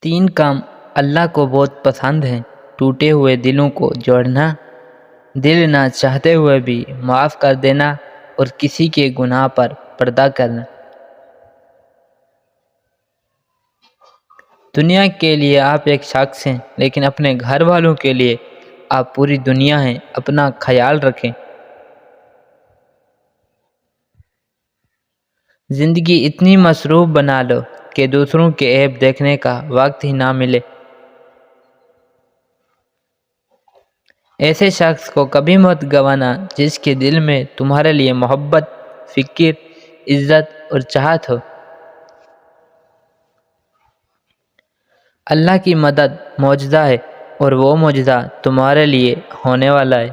تین کام اللہ کو بہت پسند ہیں: ٹوٹے ہوئے دلوں کو جوڑنا، دل نہ چاہتے ہوئے بھی معاف کر دینا، اور کسی کے گناہ پر پردہ کرنا۔ دنیا کے لیے آپ ایک شخص ہیں، لیکن اپنے گھر والوں کے لیے آپ پوری دنیا ہیں۔ اپنا خیال رکھیں۔ زندگی اتنی مصروف بنا لو کہ دوسروں کے عیب دیکھنے کا وقت ہی نہ ملے۔ ایسے شخص کو کبھی مت گنوانا جس کے دل میں تمہارے لیے محبت، فکر، عزت اور چاہت ہو۔ اللہ کی مدد معجزہ ہے، اور وہ معجزہ تمہارے لیے ہونے والا ہے۔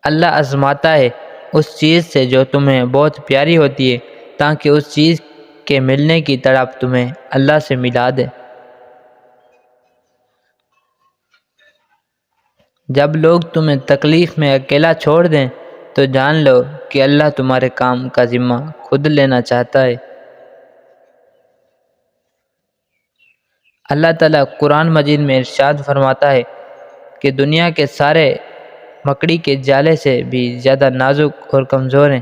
اللہ آزماتا ہے اس چیز سے جو تمہیں بہت پیاری ہوتی ہے، تاکہ اس چیز کے ملنے کی تڑپ تمہیں اللہ سے ملا دے۔ جب لوگ تمہیں تکلیف میں اکیلا چھوڑ دیں تو جان لو کہ اللہ تمہارے کام کا ذمہ خود لینا چاہتا ہے۔ اللہ تعالیٰ قرآن مجید میں ارشاد فرماتا ہے کہ دنیا کے سارے مکڑی کے جالے سے بھی زیادہ نازک اور کمزور ہیں۔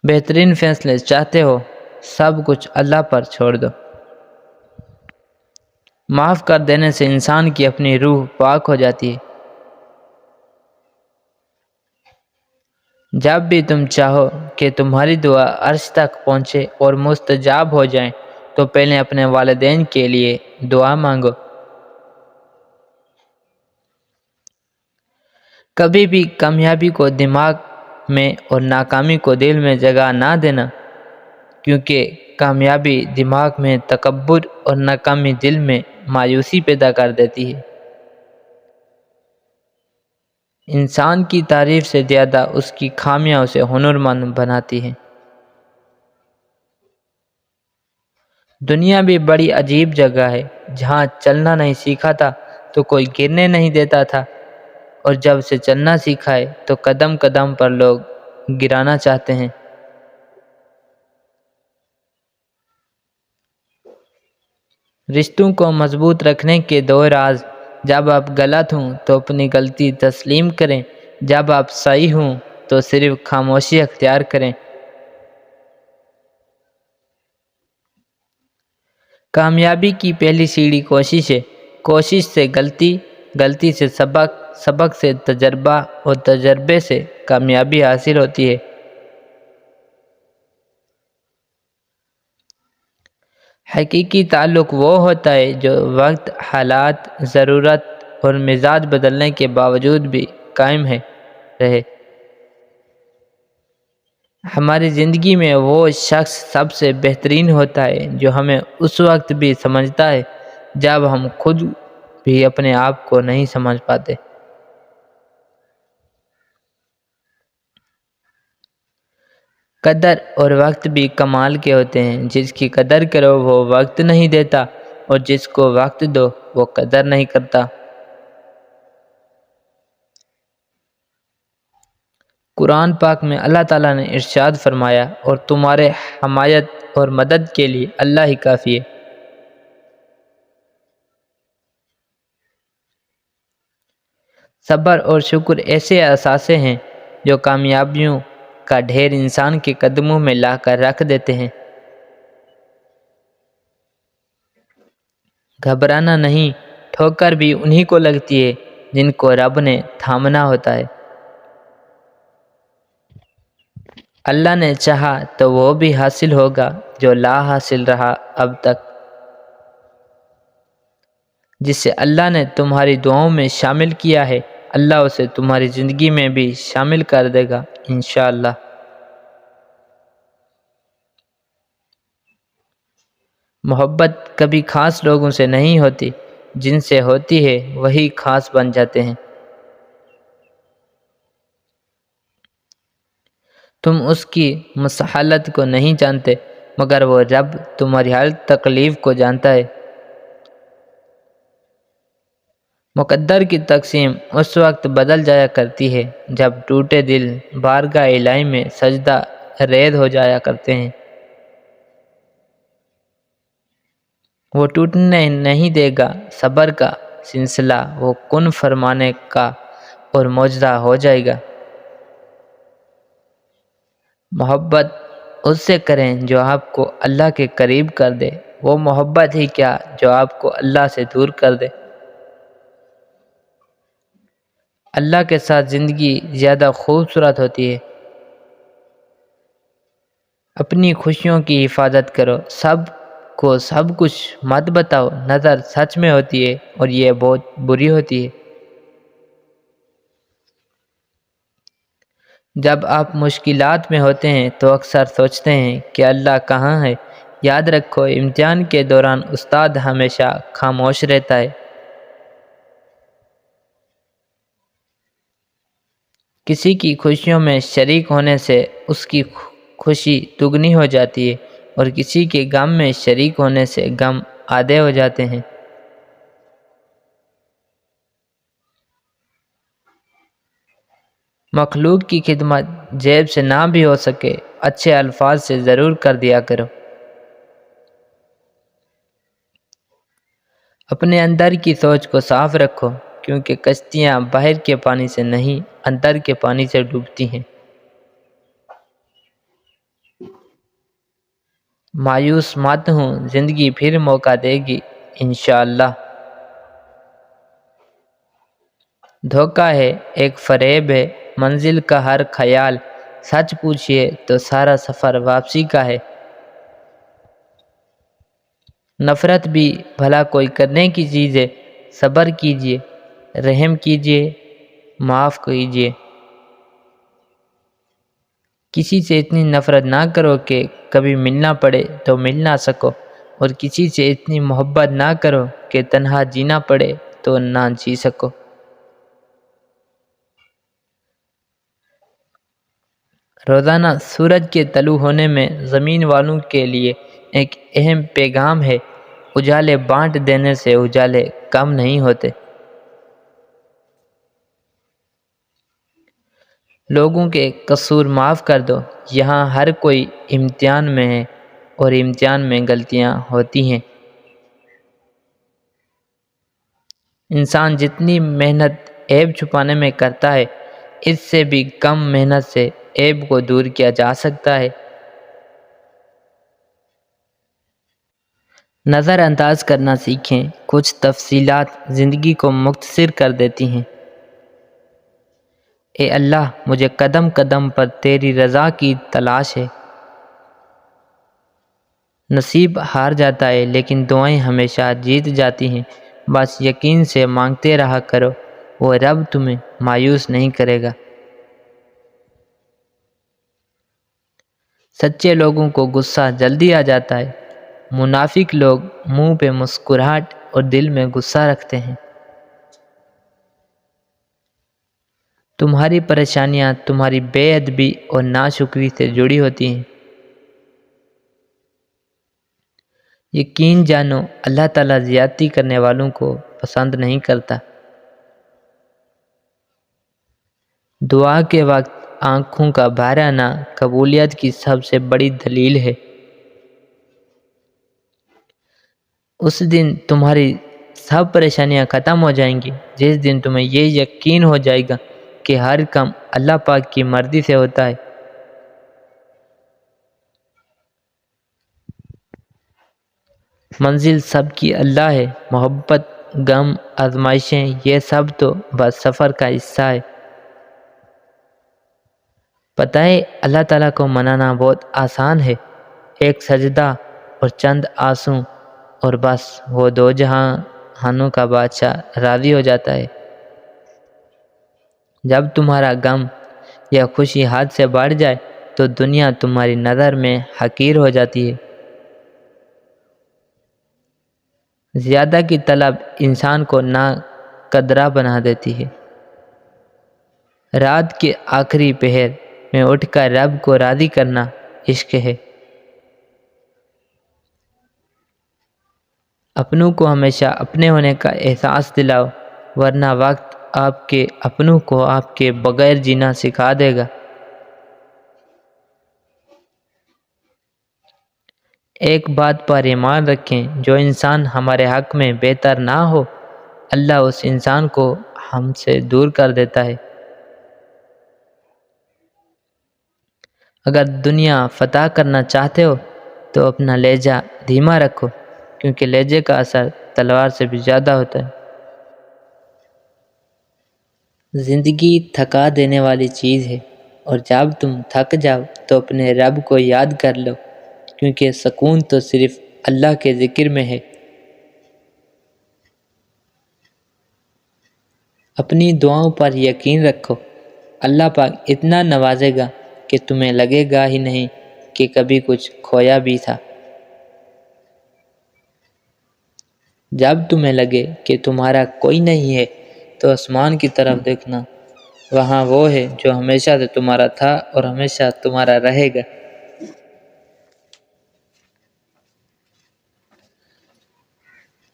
بہترین فیصلے چاہتے ہو، سب کچھ اللہ پر چھوڑ دو۔ معاف کر دینے سے انسان کی اپنی روح پاک ہو جاتی ہے۔ جب بھی تم چاہو کہ تمہاری دعا عرش تک پہنچے اور مستجاب ہو جائیں تو پہلے اپنے والدین کے لیے دعا مانگو۔ کبھی بھی کامیابی کو دماغ میں اور ناکامی کو دل میں جگہ نہ دینا، کیونکہ کامیابی دماغ میں تکبر اور ناکامی دل میں مایوسی پیدا کر دیتی ہے۔ انسان کی تعریف سے زیادہ اس کی خامیاں اسے ہنرمند بناتی ہیں۔ دنیا بھی بڑی عجیب جگہ ہے۔ جہاں چلنا نہیں سیکھا تھا تو کوئی گرنے نہیں دیتا تھا، اور جب سے چلنا سیکھا ہے تو قدم قدم پر لوگ گرانا چاہتے ہیں۔ رشتوں کو مضبوط رکھنے کے دو راز: جب آپ غلط ہوں تو اپنی غلطی تسلیم کریں، جب آپ صحیح ہوں تو صرف خاموشی اختیار کریں۔ کامیابی کی پہلی سیڑھی کوشش ہے۔ کوشش سے غلطی، غلطی سے سبق، سبق سے تجربہ، اور تجربے سے کامیابی حاصل ہوتی ہے۔ حقیقی تعلق وہ ہوتا ہے جو وقت، حالات، ضرورت اور مزاج بدلنے کے باوجود بھی قائم رہے۔ ہماری زندگی میں وہ شخص سب سے بہترین ہوتا ہے جو ہمیں اس وقت بھی سمجھتا ہے جب ہم خود بھی اپنے آپ کو نہیں سمجھ پاتے۔ قدر اور وقت بھی کمال کے ہوتے ہیں۔ جس کی قدر کرو وہ وقت نہیں دیتا، اور جس کو وقت دو وہ قدر نہیں کرتا۔ قرآن پاک میں اللہ تعالیٰ نے ارشاد فرمایا، اور تمہارے حمایت اور مدد کے لیے اللہ ہی کافی ہے۔ صبر اور شکر ایسے اثاثے ہیں جو کامیابیوں کا ڈھیر انسان کے قدموں میں لا کر رکھ دیتے ہیں۔ گھبرانا نہیں، ٹھوکر بھی انہی کو لگتی ہے جن کو رب نے تھامنا ہوتا ہے۔ اللہ نے چاہا تو وہ بھی حاصل ہوگا جو لا حاصل رہا اب تک۔ جسے اللہ نے تمہاری دعاؤں میں شامل کیا ہے، اللہ اسے تمہاری زندگی میں بھی شامل کر دے گا انشاءاللہ۔ محبت کبھی خاص لوگوں سے نہیں ہوتی، جن سے ہوتی ہے وہی خاص بن جاتے ہیں۔ تم اس کی مصلحت کو نہیں جانتے، مگر وہ رب تمہاری ہر تکلیف کو جانتا ہے۔ مقدر کی تقسیم اس وقت بدل جایا کرتی ہے جب ٹوٹے دل بارگاہ الہی میں سجدہ ریز ہو جایا کرتے ہیں۔ وہ ٹوٹنے نہیں دے گا صبر کا سلسلہ، وہ کن فرمانے کا اور معجزہ ہو جائے گا۔ محبت اس سے کریں جو آپ کو اللہ کے قریب کر دے، وہ محبت ہی کیا جو آپ کو اللہ سے دور کر دے۔ اللہ کے ساتھ زندگی زیادہ خوبصورت ہوتی ہے۔ اپنی خوشیوں کی حفاظت کرو، سب کو سب کچھ مت بتاؤ، نظر سچ میں ہوتی ہے اور یہ بہت بری ہوتی ہے۔ جب آپ مشکلات میں ہوتے ہیں تو اکثر سوچتے ہیں کہ اللہ کہاں ہے۔ یاد رکھو، امتحان کے دوران استاد ہمیشہ خاموش رہتا ہے۔ کسی کی خوشیوں میں شریک ہونے سے اس کی خوشی دگنی ہو جاتی ہے اور کسی کے غم میں شریک ہونے سے غم آدھے ہو جاتے ہیں۔ مخلوق کی خدمت جیب سے نہ بھی ہو سکے، اچھے الفاظ سے ضرور کر دیا کرو۔ اپنے اندر کی سوچ کو صاف رکھو، کیونکہ کشتیاں باہر کے پانی سے نہیں، اندر کے پانی سے ڈوبتی ہیں۔ مایوس مت ہوں، زندگی پھر موقع دے گی انشاءاللہ۔ دھوکہ ہے، ایک فریب ہے، منزل کا ہر خیال سچ پوچھئے تو سارا سفر واپسی کا ہے۔ نفرت بھی بھلا کوئی کرنے کی چیز ہے، صبر کیجئے، رحم کیجئے، معاف کیجئے۔ کسی سے اتنی نفرت نہ کرو کہ کبھی ملنا پڑے تو مل نہ سکو، اور کسی سے اتنی محبت نہ کرو کہ تنہا جینا پڑے تو نہ جی سکو۔ روزانہ سورج کے طلوع ہونے میں زمین والوں کے لیے ایک اہم پیغام ہے۔ اجالے بانٹ دینے سے اجالے کم نہیں ہوتے۔ لوگوں کے قصور معاف کر دو، یہاں ہر کوئی امتحان میں ہے اور امتحان میں غلطیاں ہوتی ہیں۔ انسان جتنی محنت عیب چھپانے میں کرتا ہے، اس سے بھی کم محنت سے عیب کو دور کیا جا سکتا ہے۔ نظر انداز کرنا سیکھیں، کچھ تفصیلات زندگی کو مختصر کر دیتی ہیں۔ اے اللہ، مجھے قدم قدم پر تیری رضا کی تلاش ہے۔ نصیب ہار جاتا ہے لیکن دعائیں ہمیشہ جیت جاتی ہیں۔ بس یقین سے مانگتے رہا کرو، وہ رب تمہیں مایوس نہیں کرے گا۔ سچے لوگوں کو غصہ جلدی آ جاتا ہے، منافق لوگ منہ پہ مسکراہٹ اور دل میں غصہ رکھتے ہیں۔ تمہاری پریشانیاں تمہاری بے ادبی اور ناشکری سے جڑی ہوتی ہیں۔ یقین جانو، اللہ تعالیٰ زیادتی کرنے والوں کو پسند نہیں کرتا۔ دعا کے وقت آنکھوں کا بھر آنا قبولیت کی سب سے بڑی دلیل ہے۔ اس دن تمہاری سب پریشانیاں ختم ہو جائیں گی جس دن تمہیں یہ یقین ہو جائے گا کہ ہر کام اللہ پاک کی مرضی سے ہوتا ہے۔ منزل سب کی اللہ ہے، محبت، غم، آزمائشیں، یہ سب تو بس سفر کا حصہ ہے۔ پتہ ہے اللہ تعالیٰ کو منانا بہت آسان ہے، ایک سجدہ اور چند آنسو اور بس وہ دو جہانوں کا بادشاہ راضی ہو جاتا ہے۔ جب تمہارا غم یا خوشی حد سے بڑھ جائے تو دنیا تمہاری نظر میں حقیر ہو جاتی ہے۔ زیادہ کی طلب انسان کو ناقدرہ بنا دیتی ہے۔ رات کے آخری پہر میں اٹھ کر رب کو راضی کرنا عشق ہے۔ اپنوں کو ہمیشہ اپنے ہونے کا احساس دلاؤ، ورنہ وقت آپ کے اپنوں کو آپ کے بغیر جینا سکھا دے گا۔ ایک بات پر ایمان رکھیں، جو انسان ہمارے حق میں بہتر نہ ہو، اللہ اس انسان کو ہم سے دور کر دیتا ہے۔ اگر دنیا فتح کرنا چاہتے ہو تو اپنا لہجہ دھیما رکھو، کیونکہ لہجے کا اثر تلوار سے بھی زیادہ ہوتا ہے۔ زندگی تھکا دینے والی چیز ہے، اور جب تم تھک جاؤ تو اپنے رب کو یاد کر لو، کیونکہ سکون تو صرف اللہ کے ذکر میں ہے۔ اپنی دعاؤں پر یقین رکھو، اللہ پاک اتنا نوازے گا کہ تمہیں لگے گا ہی نہیں کہ کبھی کچھ کھویا بھی تھا۔ جب تمہیں لگے کہ تمہارا کوئی نہیں ہے تو آسمان کی طرف دیکھنا، وہاں وہ ہے جو ہمیشہ سے تمہارا تھا اور ہمیشہ تمہارا رہے گا۔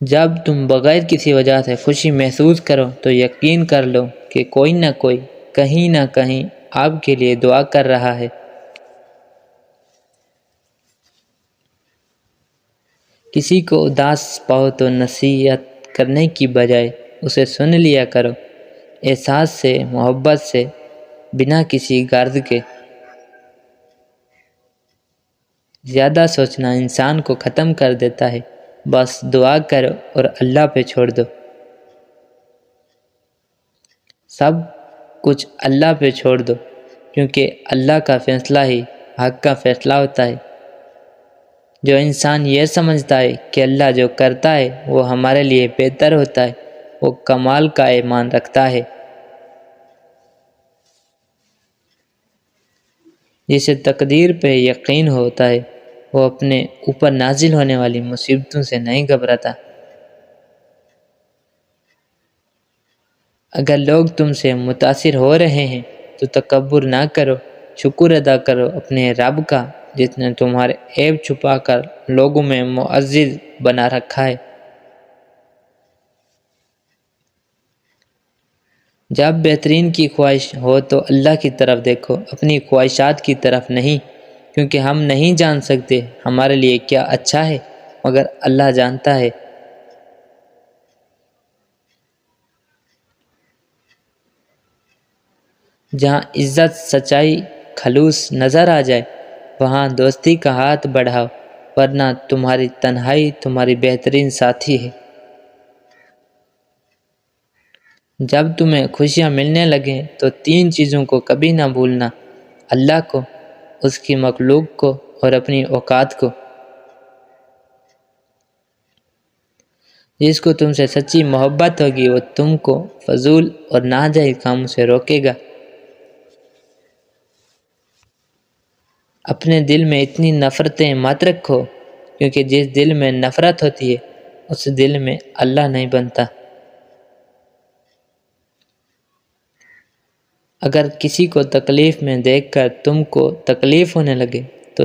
جب تم بغیر کسی وجہ سے خوشی محسوس کرو تو یقین کر لو کہ کوئی نہ کوئی کہیں نہ کہیں آپ کے لیے دعا کر رہا ہے۔ کسی کو اداس پاؤ تو نصیحت کرنے کی بجائے اسے سن لیا کرو، احساس سے، محبت سے، بنا کسی غرض کے۔ زیادہ سوچنا انسان کو ختم کر دیتا ہے، بس دعا کرو اور اللہ پہ چھوڑ دو۔ سب کچھ اللہ پہ چھوڑ دو، کیونکہ اللہ کا فیصلہ ہی حق کا فیصلہ ہوتا ہے۔ جو انسان یہ سمجھتا ہے کہ اللہ جو کرتا ہے وہ ہمارے لیے بہتر ہوتا ہے، وہ کمال کا ایمان رکھتا ہے۔ جسے تقدیر پہ یقین ہوتا ہے وہ اپنے اوپر نازل ہونے والی مصیبتوں سے نہیں گھبراتا۔ اگر لوگ تم سے متاثر ہو رہے ہیں تو تکبر نہ کرو، شکر ادا کرو اپنے رب کا جس نے تمہارے عیب چھپا کر لوگوں میں معزز بنا رکھا ہے۔ جب بہترین کی خواہش ہو تو اللہ کی طرف دیکھو، اپنی خواہشات کی طرف نہیں، کیونکہ ہم نہیں جان سکتے ہمارے لیے کیا اچھا ہے، مگر اللہ جانتا ہے۔ جہاں عزت، سچائی، خلوص نظر آ جائے وہاں دوستی کا ہاتھ بڑھاؤ، ورنہ تمہاری تنہائی تمہاری بہترین ساتھی ہے۔ جب تمہیں خوشیاں ملنے لگیں تو تین چیزوں کو کبھی نہ بھولنا: اللہ کو، اس کی مخلوق کو اور اپنی اوقات کو۔ جس کو تم سے سچی محبت ہوگی وہ تم کو فضول اور ناجائز کاموں سے روکے گا۔ اپنے دل میں اتنی نفرتیں مت رکھو، کیونکہ جس دل میں نفرت ہوتی ہے اس دل میں اللہ نہیں بنتا۔ اگر کسی کو تکلیف میں دیکھ کر تم کو تکلیف ہونے لگے تو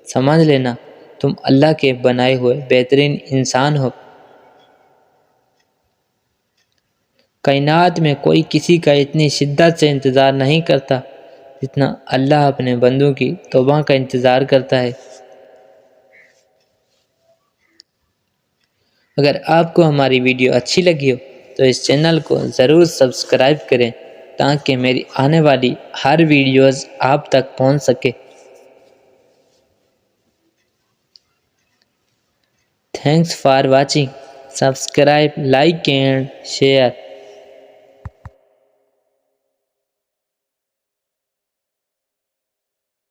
سمجھ لینا تم اللہ کے بنائے ہوئے بہترین انسان ہو۔ کائنات میں کوئی کسی کا اتنی شدت سے انتظار نہیں کرتا جتنا اللہ اپنے بندوں کی توبہ کا انتظار کرتا ہے۔ اگر آپ کو ہماری ویڈیو اچھی لگی ہو تو اس چینل کو ضرور سبسکرائب کریں تاکہ میری آنے والی ہر ویڈیوز آپ تک پہنچ سکے۔ Thanks for watching. Subscribe, like and share.